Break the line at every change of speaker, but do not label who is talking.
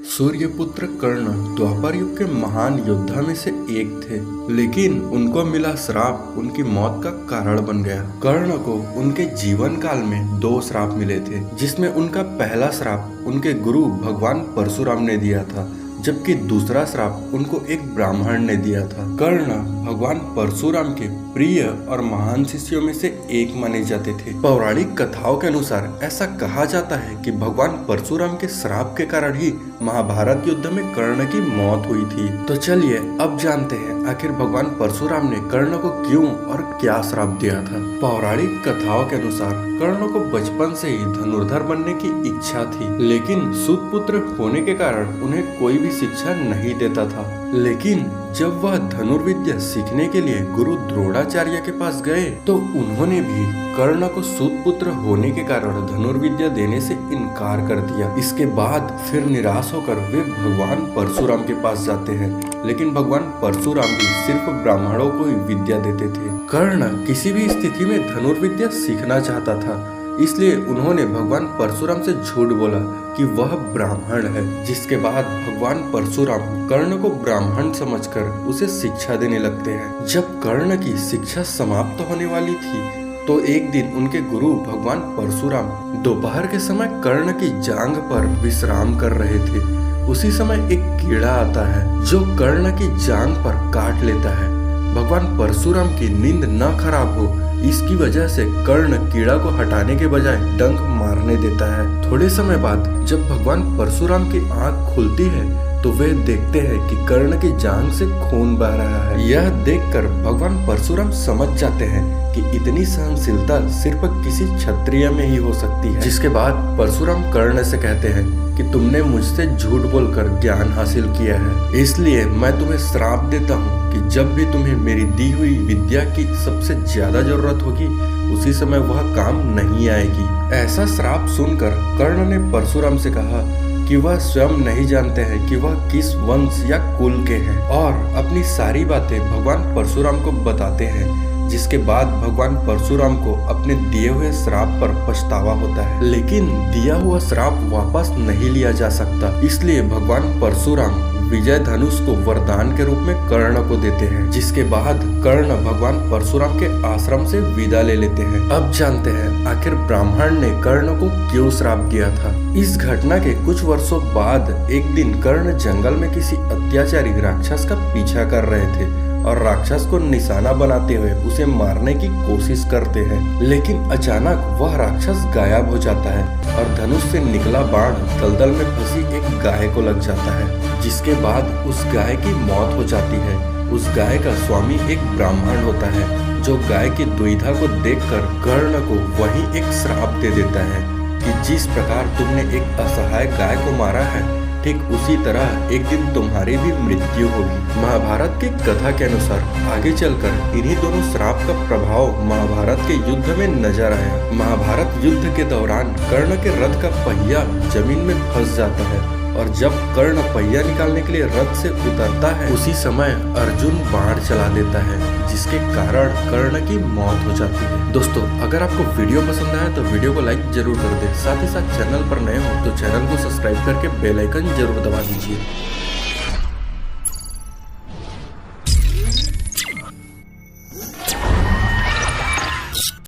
सूर्यपुत्र कर्ण द्वापर युग के महान योद्धा में से एक थे, लेकिन उनको मिला श्राप उनकी मौत का कारण बन गया। कर्ण को उनके जीवन काल में 2 श्राप मिले थे, जिसमें उनका पहला श्राप उनके गुरु भगवान परशुराम ने दिया था, जबकि दूसरा श्राप उनको एक ब्राह्मण ने दिया था। कर्ण भगवान परशुराम के प्रिय और महान शिष्यों में से एक माने जाते थे। पौराणिक कथाओं के अनुसार ऐसा कहा जाता है कि भगवान परशुराम के श्राप के कारण ही महाभारत युद्ध में कर्ण की मौत हुई थी। तो चलिए अब जानते हैं आखिर भगवान परशुराम ने कर्ण को क्यों और क्या श्राप दिया था। पौराणिक कथाओं के अनुसार कर्ण को बचपन से ही धनुर्धर बनने की इच्छा थी, लेकिन सूत पुत्र होने के कारण उन्हें कोई भी शिक्षा नहीं देता था। लेकिन जब वह धनुर्विद्या सीखने के लिए गुरु द्रोणाचार्य के पास गए तो उन्होंने भी कर्ण को सूत पुत्र होने के कारण धनुर्विद्या देने से इनकार कर दिया। इसके बाद फिर निराश होकर वे भगवान परशुराम के पास जाते हैं, लेकिन भगवान परशुराम भी सिर्फ ब्राह्मणों को ही विद्या देते थे। कर्ण किसी भी स्थिति में धनुर्विद्या सीखना चाहता था, इसलिए उन्होंने भगवान परशुराम से झूठ बोला कि वह ब्राह्मण है। जिसके बाद भगवान परशुराम कर्ण को ब्राह्मण समझकर उसे शिक्षा देने लगते हैं। जब कर्ण की शिक्षा समाप्त होने वाली थी तो एक दिन उनके गुरु भगवान परशुराम दोपहर के समय कर्ण की जांघ पर विश्राम कर रहे थे। उसी समय एक कीड़ा आता है जो कर्ण की जांघ पर काट लेता है। भगवान परशुराम की नींद न खराब हो, इसकी वजह से कर्ण कीड़ा को हटाने के बजाय डंक मारने देता है। थोड़े समय बाद जब भगवान परशुराम की आंख खुलती है तो वे देखते हैं कि कर्ण की जांघ से खून बह रहा है। यह देखकर भगवान परशुराम समझ जाते हैं कि इतनी सहनशीलता सिर्फ किसी क्षत्रिय में ही हो सकती है। जिसके बाद परशुराम कर्ण से कहते हैं कि तुमने मुझसे झूठ बोलकर ज्ञान हासिल किया है, इसलिए मैं तुम्हें श्राप देता हूँ कि जब भी तुम्हें मेरी दी हुई विद्या की सबसे ज्यादा जरूरत होगी उसी समय वह काम नहीं आएगी। ऐसा श्राप सुनकर कर्ण ने परशुराम से कहा कि वह स्वयं नहीं जानते हैं कि वह किस वंश या कुल के हैं, और अपनी सारी बातें भगवान परशुराम को बताते हैं। जिसके बाद भगवान परशुराम को अपने दिए हुए श्राप पर पछतावा होता है, लेकिन दिया हुआ श्राप वापस नहीं लिया जा सकता। इसलिए भगवान परशुराम विजय धनुष को वरदान के रूप में कर्ण को देते हैं। जिसके बाद कर्ण भगवान परशुराम के आश्रम से विदा ले लेते हैं। अब जानते हैं आखिर ब्राह्मण ने कर्ण को क्यों श्राप दिया था। इस घटना के कुछ वर्षों बाद एक दिन कर्ण जंगल में किसी अत्याचारी राक्षस का पीछा कर रहे थे और राक्षस को निशाना बनाते हुए उसे मारने की कोशिश करते हैं, लेकिन अचानक वह राक्षस गायब हो जाता है और धनुष से निकला बाण दलदल में फंसी एक गाय को लग जाता है। जिसके बाद उस गाय की मौत हो जाती है। उस गाय का स्वामी एक ब्राह्मण होता है जो गाय की दुविधा को देखकर कर्ण को वही एक श्राप दे देता है कि जिस प्रकार तुमने एक असहाय गाय को मारा है, ठीक उसी तरह एक दिन तुम्हारी भी मृत्यु होगी। महाभारत की कथा के अनुसार आगे चलकर इन्हीं दोनों श्राप का प्रभाव महाभारत के युद्ध में नजर आया। महाभारत युद्ध के दौरान कर्ण के रथ का पहिया जमीन में फंस जाता है और जब कर्ण पहिया निकालने के लिए रथ से उतरता है उसी समय अर्जुन बाण चला देता है, जिसके कारण कर्ण की मौत हो जाती है। दोस्तों, अगर आपको वीडियो पसंद आया तो वीडियो को लाइक जरूर कर दें। साथ ही साथ चैनल पर नए हो तो चैनल को सब्सक्राइब करके बेल आइकन जरूर दबा दीजिए।